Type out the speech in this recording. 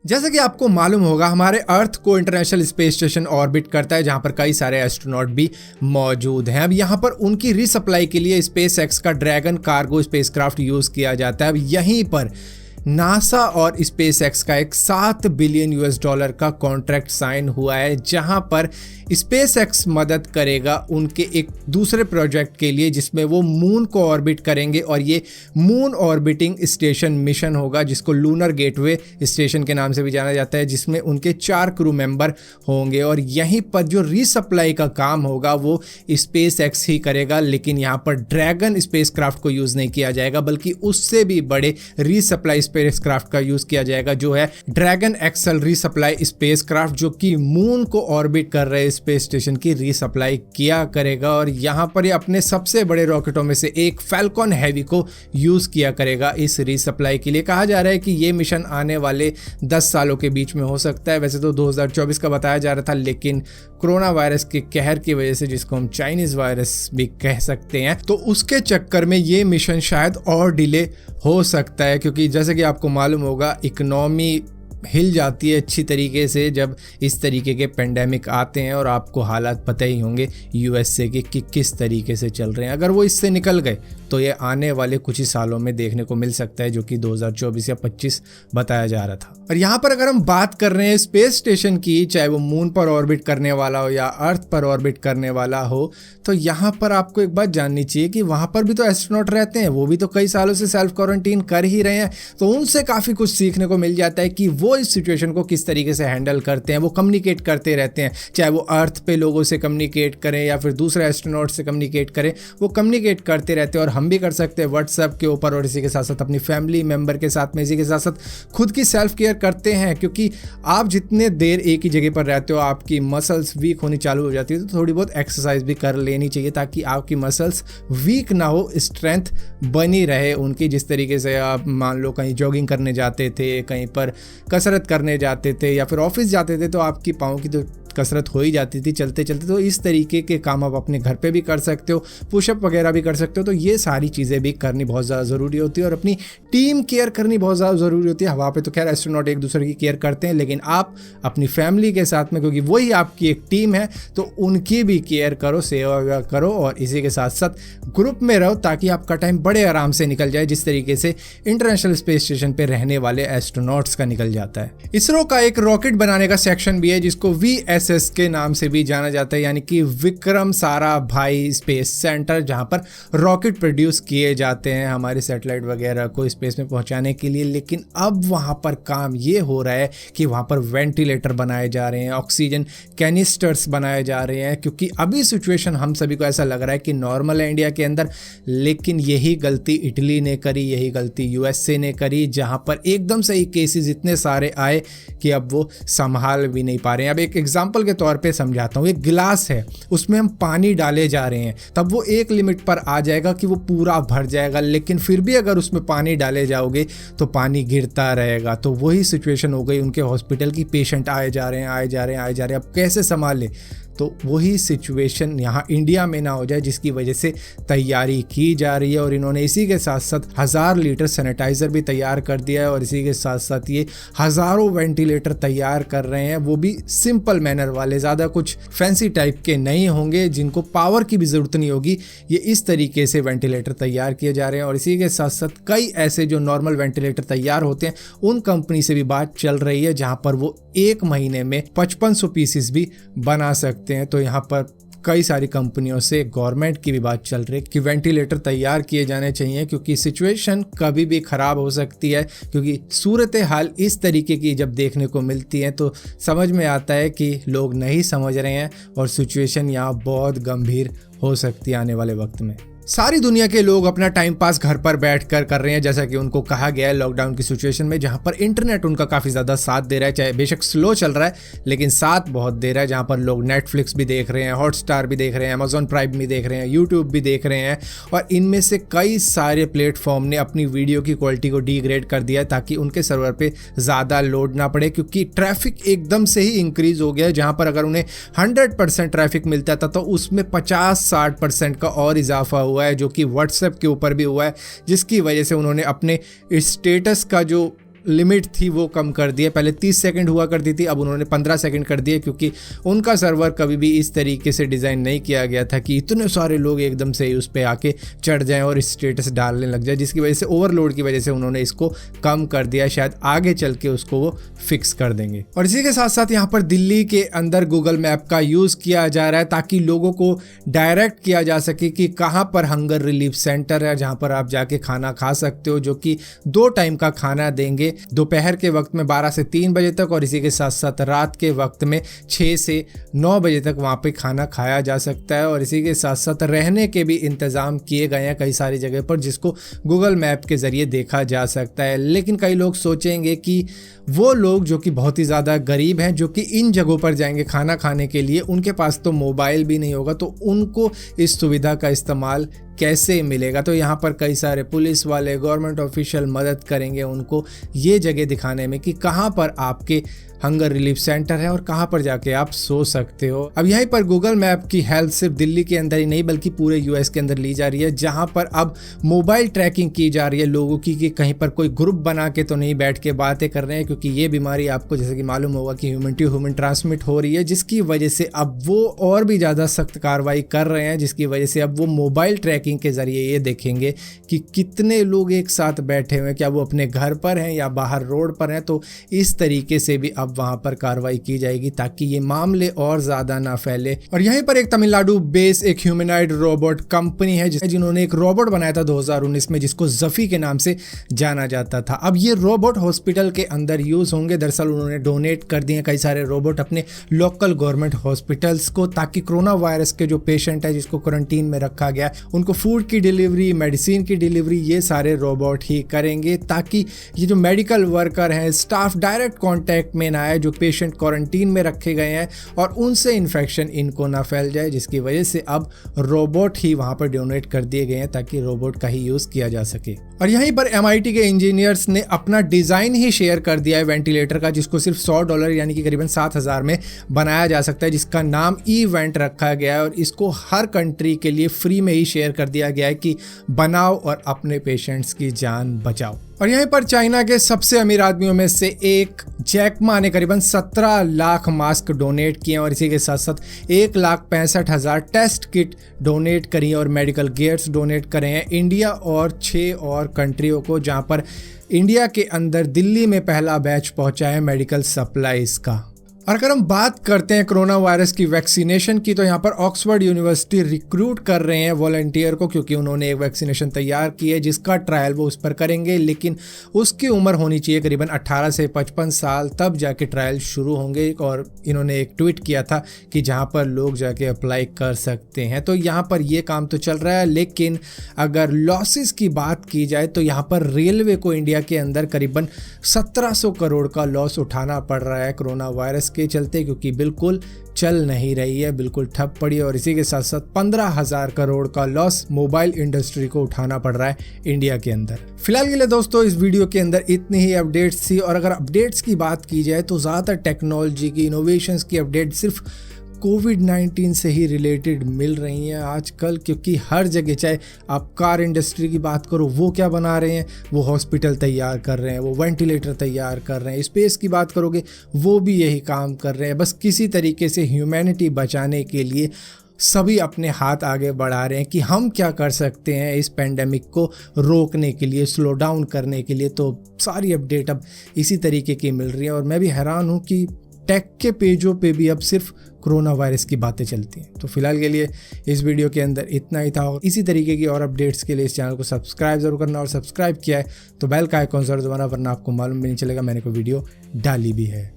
जैसा कि आपको मालूम होगा, हमारे अर्थ को इंटरनेशनल स्पेस स्टेशन ऑर्बिट करता है, जहां पर कई सारे एस्ट्रोनॉट भी मौजूद हैं। अब यहां पर उनकी रीसप्लाई के लिए स्पेस एक्स का ड्रैगन कार्गो स्पेसक्राफ्ट यूज़ किया जाता है। अब यहीं पर नासा और स्पेस एक्स का एक $7 बिलियन का कॉन्ट्रैक्ट साइन हुआ है, जहां पर स्पेस एक्स मदद करेगा उनके एक दूसरे प्रोजेक्ट के लिए, जिसमें वो मून को ऑर्बिट करेंगे। और ये मून ऑर्बिटिंग स्टेशन मिशन होगा, जिसको लूनर गेटवे स्टेशन के नाम से भी जाना जाता है, जिसमें उनके 4 क्रू मेंबर होंगे। और यहीं पर जो रीसप्लाई का काम होगा वो स्पेस एक्स ही करेगा, लेकिन यहाँ पर ड्रैगन स्पेसक्राफ्ट को यूज़ नहीं किया जाएगा, बल्कि उससे भी बड़े रीसप्लाई स्पेसक्राफ्ट का यूज किया जाएगा, जो है ड्रैगन एक्सल रीसप्लाई स्पेसक्राफ्ट, जो कि मून को ऑर्बिट कर रहे स्पेस स्टेशन की रीसप्लाई किया करेगा। और यहां पर ये अपने सबसे बड़े रॉकेटों में से एक फैल्कन हेवी को यूज किया करेगा इस रीसप्लाई के लिए। कहा जा रहा है कि ये मिशन आने वाले 10 सालों के बीच में हो सकता है। वैसे तो 2024 का बताया जा रहा था, लेकिन कोरोना वायरस के कहर की वजह से, जिसको हम चाइनीज वायरस भी कह सकते हैं, तो उसके चक्कर में ये मिशन शायद और डिले हो सकता है। क्योंकि जैसे कि आपको मालूम होगा, इकोनॉमी हिल जाती है अच्छी तरीके से जब इस तरीके के पेंडेमिक आते हैं, और आपको हालात पता ही होंगे यूएसए के कि किस तरीके से चल रहे हैं। अगर वो इससे निकल गए तो ये आने वाले कुछ ही सालों में देखने को मिल सकता है, जो कि 2024 या 25 बताया जा रहा था। और यहाँ पर अगर हम बात कर रहे हैं स्पेस स्टेशन की, चाहे वो मून पर ऑर्बिट करने वाला हो या अर्थ पर ऑर्बिट करने वाला हो, तो यहाँ पर आपको एक बात जाननी चाहिए कि वहाँ पर भी तो एस्ट्रोनॉट रहते हैं, वो भी तो कई सालों से सेल्फ क्वारंटीन कर ही रहे हैं। तो उनसे काफ़ी कुछ सीखने को मिल जाता है कि वो इस सिचुएशन को किस तरीके से हैंडल करते हैं। वो कम्युनिकेट करते रहते हैं, चाहे वो अर्थ पे लोगों से कम्युनिकेट करें या फिर दूसरे एस्ट्रोनॉट से कम्युनिकेट करें, वो कम्युनिकेट करते रहते हैं। और हम भी कर सकते हैं व्हाट्सएप के ऊपर, और इसी के साथ साथ अपनी फैमिली मेंबर के साथ में, इसी के साथ साथ खुद की सेल्फ केयर करते हैं। क्योंकि आप जितने देर एक ही जगह पर रहते हो, आपकी मसल्स वीक होनी चालू हो जाती है, तो थोड़ी बहुत एक्सरसाइज भी कर लेनी चाहिए, ताकि आपकी मसल्स वीक ना हो, स्ट्रेंथ बनी रहे उनकी। जिस तरीके से आप मान लो कहीं जॉगिंग करने जाते थे, कहीं पर कसरत करने जाते थे, या फिर ऑफिस जाते थे, तो आपकी पाँव की तो कसरत हो ही जाती थी चलते चलते। तो इस तरीके के काम आप अपने घर पे भी कर सकते हो, पुशअप वगैरह भी कर सकते हो। तो ये सारी चीज़ें भी करनी बहुत ज़्यादा ज़रूरी होती है, और अपनी टीम केयर करनी बहुत ज़्यादा ज़रूरी होती है। वहाँ पे तो खैर एस्ट्रोनॉट एक दूसरे की केयर करते हैं, लेकिन आप अपनी फैमिली के साथ में, क्योंकि वही आपकी एक टीम है, तो उनकी भी केयर करो, सेवा करो, और इसी के साथ साथ ग्रुप में रहो, ताकि आपका टाइम बड़े आराम से निकल जाए, जिस तरीके से इंटरनेशनल स्पेस स्टेशन पर रहने वाले एस्ट्रोनॉट्स का निकल जाता है। इसरो का एक रॉकेट बनाने का सेक्शन भी है, जिसको VSS के नाम से भी जाना जाता है, यानी कि विक्रम साराभाई स्पेस सेंटर, जहां पर रॉकेट प्रोड्यूस किए जाते हैं हमारे सैटेलाइट वगैरह को स्पेस में पहुंचाने के लिए। लेकिन अब वहां पर काम ये हो रहा है कि वहां पर वेंटिलेटर बनाए जा रहे हैं, ऑक्सीजन कैनिस्टर्स बनाए जा रहे हैं, क्योंकि अभी सिचुएशन हम सभी को ऐसा लग रहा है कि नॉर्मल है इंडिया के अंदर, लेकिन यही गलती इटली ने करी, यही गलती USA ने करी, जहां पर एकदम से ही केसेस इतने सारे आए कि अब वो संभाल भी नहीं पा रहे हैं। अब एक एग्जांपल के तौर पे समझाता हूँ, एक गिलास है, उसमें हम पानी डाले जा रहे हैं, तब वो एक लिमिट पर आ जाएगा कि वो पूरा भर जाएगा, लेकिन फिर भी अगर उसमें पानी डाले जाओगे तो पानी गिरता रहेगा। तो वही सिचुएशन हो गई उनके हॉस्पिटल की, पेशेंट आए जा रहे हैं, अब कैसे संभाले। तो वही सिचुएशन यहाँ इंडिया में ना हो जाए, जिसकी वजह से तैयारी की जा रही है। और इन्होंने इसी के साथ साथ 1000 लीटर सैनिटाइज़र भी तैयार कर दिया है, और इसी के साथ साथ ये हज़ारों वेंटिलेटर तैयार कर रहे हैं, वो भी सिंपल मैनर वाले, ज़्यादा कुछ फैंसी टाइप के नहीं होंगे, जिनको पावर की भी ज़रूरत नहीं होगी। ये इस तरीके से वेंटिलेटर तैयार किए जा रहे हैं। और इसी के साथ साथ कई ऐसे जो नॉर्मल वेंटिलेटर तैयार होते हैं, उन कंपनी से भी बात चल रही है, जहाँ पर वो 1 महीने में 5500 पीसेस भी बना सकते हैं। तो यहाँ पर कई सारी कंपनियों से, गवर्नमेंट की भी बात चल रही है कि वेंटिलेटर तैयार किए जाने चाहिए, क्योंकि सिचुएशन कभी भी ख़राब हो सकती है। क्योंकि सूरत हाल इस तरीके की जब देखने को मिलती है, तो समझ में आता है कि लोग नहीं समझ रहे हैं, और सिचुएशन यहाँ बहुत गंभीर हो सकती है आने वाले वक्त में। सारी दुनिया के लोग अपना टाइम पास घर पर बैठकर कर रहे हैं, जैसा कि उनको कहा गया है लॉकडाउन की सिचुएशन में, जहां पर इंटरनेट उनका काफ़ी ज़्यादा साथ दे रहा है, चाहे बेशक स्लो चल रहा है, लेकिन साथ बहुत दे रहा है। जहां पर लोग नेटफ्लिक्स भी देख रहे हैं, हॉटस्टार भी देख रहे हैं, अमेजॉन प्राइम भी देख रहे हैं, यूट्यूब भी देख रहे हैं, और इनमें से कई सारे प्लेटफॉर्म ने अपनी वीडियो की क्वालिटी को डिग्रेड कर दिया है, ताकि उनके सर्वर पर ज़्यादा लोड ना पड़े, क्योंकि ट्रैफिक एकदम से ही इंक्रीज़ हो गया है। जहाँ पर अगर उन्हें 100% ट्रैफिक मिलता था, तो उसमें 50-60% का और इजाफा हुआ है, जो कि व्हाट्सएप के ऊपर भी हुआ है, जिसकी वजह से उन्होंने अपने स्टेटस का जो लिमिट थी वो कम कर दी है। पहले 30 सेकंड हुआ करती थी, अब उन्होंने 15 सेकंड कर दिए, क्योंकि उनका सर्वर कभी भी इस तरीके से डिज़ाइन नहीं किया गया था कि इतने सारे लोग एकदम से उस पर आके चढ़ जाएं और स्टेटस डालने लग जाए, जिसकी वजह से ओवरलोड की वजह से उन्होंने इसको कम कर दिया। शायद आगे चल के उसको वो फिक्स कर देंगे। और इसी के साथ साथ यहाँ पर दिल्ली के अंदर गूगल मैप का यूज़ किया जा रहा है ताकि लोगों को डायरेक्ट किया जा सके कि कहाँ पर हंगर रिलीफ सेंटर है जहाँ पर आप जाके खाना खा सकते हो, जो कि 2 टाइम का खाना देंगे, दोपहर के वक्त में 12 से 3 बजे तक और इसी के साथ साथ रात के वक्त में 6 से 9 बजे तक वहाँ पे खाना खाया जा सकता है। और इसी के साथ साथ रहने के भी इंतज़ाम किए गए हैं कई सारी जगह पर, जिसको गूगल मैप के ज़रिए देखा जा सकता है। लेकिन कई लोग सोचेंगे कि वो लोग जो कि बहुत ही ज़्यादा गरीब हैं, जो कि इन जगहों पर जाएंगे खाना खाने के लिए, उनके पास तो मोबाइल भी नहीं होगा, तो उनको इस सुविधा का इस्तेमाल कैसे मिलेगा। तो यहाँ पर कई सारे पुलिस वाले, गवर्नमेंट ऑफिशियल मदद करेंगे उनको ये जगह दिखाने में कि कहाँ पर आपके हंगर रिलीफ सेंटर है और कहाँ पर जाके आप सो सकते हो। अब यहीं पर गूगल मैप की हेल्प सिर्फ दिल्ली के अंदर ही नहीं बल्कि पूरे यूएस के अंदर ली जा रही है, जहाँ पर अब मोबाइल ट्रैकिंग की जा रही है लोगों की कि कहीं पर कोई ग्रुप बना के तो नहीं बैठ के बातें कर रहे हैं, क्योंकि ये बीमारी आपको जैसे कि मालूम होगा कि ह्यूमन टू ह्यूमन ट्रांसमिट हो रही है, जिसकी वजह से अब वो और भी ज़्यादा सख्त कार्रवाई कर रहे हैं, जिसकी वजह से अब वो मोबाइल ट्रैकिंग के जरिए ये देखेंगे कि कितने लोग एक साथ बैठे हुए हैं, क्या वो अपने घर पर हैं या बाहर रोड पर हैं। तो इस तरीके से भी अब वहां पर कार्रवाई की जाएगी ताकि ये मामले और ज्यादा ना फैले। और यहीं पर एक तमिलनाडु बेस एक ह्यूमनॉइड रोबोट कंपनी है जिन्होंने एक रोबोट बनाया था 2019 में, जिसको जफी के नाम से जाना जाता था। अब ये रोबोट हॉस्पिटल के अंदर यूज होंगे। दरअसल उन्होंने डोनेट कर दिए कई सारे रोबोट अपने लोकल गवर्नमेंट हॉस्पिटल्स को, ताकि कोरोना वायरस के जो पेशेंट है जिसको क्वारंटीन में रखा गया, उनको फूड की डिलीवरी, मेडिसिन की डिलीवरी ये सारे रोबोट ही करेंगे, ताकि ये जो मेडिकल वर्कर हैं, स्टाफ डायरेक्ट कांटेक्ट में ना आए जो पेशेंट क्वारंटीन में रखे गए हैं और उनसे इन्फेक्शन इनको ना फैल जाए, जिसकी वजह से अब रोबोट ही वहां पर डोनेट कर दिए गए हैं ताकि रोबोट का ही यूज किया जा सके। और यहीं पर MIT के इंजीनियर्स ने अपना डिजाइन ही शेयर कर दिया है वेंटिलेटर का, जिसको सिर्फ $100 यानी कि करीबन 7,000 में बनाया जा सकता है, जिसका नाम इवेंट रखा गया है और इसको हर कंट्री के लिए फ्री में ही शेयर कर दिया गया है कि बनाओ और अपने पेशेंट्स की जान बचाओ। और यहीं पर चाइना के सबसे अमीर आदमियों में से एक जैक मा ने करीबन 17 लाख मास्क डोनेट किए और इसी के साथ साथ 1,65,000 टेस्ट किट डोनेट करी और मेडिकल गियर्स डोनेट करे हैं इंडिया और 6 और कंट्रियों को, जहां पर इंडिया के अंदर दिल्ली में पहला बैच पहुंचा है मेडिकल सप्लाईज का। और अगर हम बात करते हैं कोरोना वायरस की वैक्सीनेशन की, तो यहाँ पर ऑक्सफोर्ड यूनिवर्सिटी रिक्रूट कर रहे हैं वॉलंटियर को, क्योंकि उन्होंने एक वैक्सीनेशन तैयार की है जिसका ट्रायल वो उस पर करेंगे, लेकिन उसकी उम्र होनी चाहिए करीबन 18 से 55 साल, तब जाके ट्रायल शुरू होंगे। और इन्होंने एक ट्वीट किया था कि जहाँ पर लोग जाके अप्लाई कर सकते हैं। तो यहाँ पर ये काम तो चल रहा है, लेकिन अगर लॉसेस की बात की जाए तो यहाँ पर रेलवे को इंडिया के अंदर करीबन 1700 करोड़ का लॉस उठाना पड़ रहा है कोरोना वायरस के चलते, क्योंकि बिल्कुल चल नहीं रही है, बिल्कुल ठप पड़ी है। और इसी के साथ साथ 15,000 करोड़ का लॉस मोबाइल इंडस्ट्री को उठाना पड़ रहा है इंडिया के अंदर। फिलहाल के लिए दोस्तों इस वीडियो के अंदर इतनी ही अपडेट्स थी। और अगर अपडेट्स की बात की जाए तो ज़्यादातर टेक्नोलॉजी की, इनोवेशंस की अपडेट सिर्फ कोविड-19 से ही रिलेटेड मिल रही हैं आजकल, क्योंकि हर जगह, चाहे आप कार इंडस्ट्री की बात करो, वो क्या बना रहे हैं, वो हॉस्पिटल तैयार कर रहे हैं, वो वेंटिलेटर तैयार कर रहे हैं। स्पेस की बात करोगे वो भी यही काम कर रहे हैं। बस किसी तरीके से ह्यूमैनिटी बचाने के लिए सभी अपने हाथ आगे बढ़ा रहे हैं कि हम क्या कर सकते हैं इस पेंडेमिक को रोकने के लिए, स्लो डाउन करने के लिए। तो सारी अपडेट अब इसी तरीके की मिल रही है और मैं भी हैरान हूँ कि टेक के पेजों पे भी अब सिर्फ कोरोना वायरस की बातें चलती हैं। तो फिलहाल के लिए इस वीडियो के अंदर इतना ही था। और इसी तरीके की और अपडेट्स के लिए इस चैनल को सब्सक्राइब जरूर करना, और सब्सक्राइब किया है तो बेल का आइकॉन जरूर दबाना, वरना आपको मालूम भी नहीं चलेगा मैंने कोई वीडियो डाली भी है।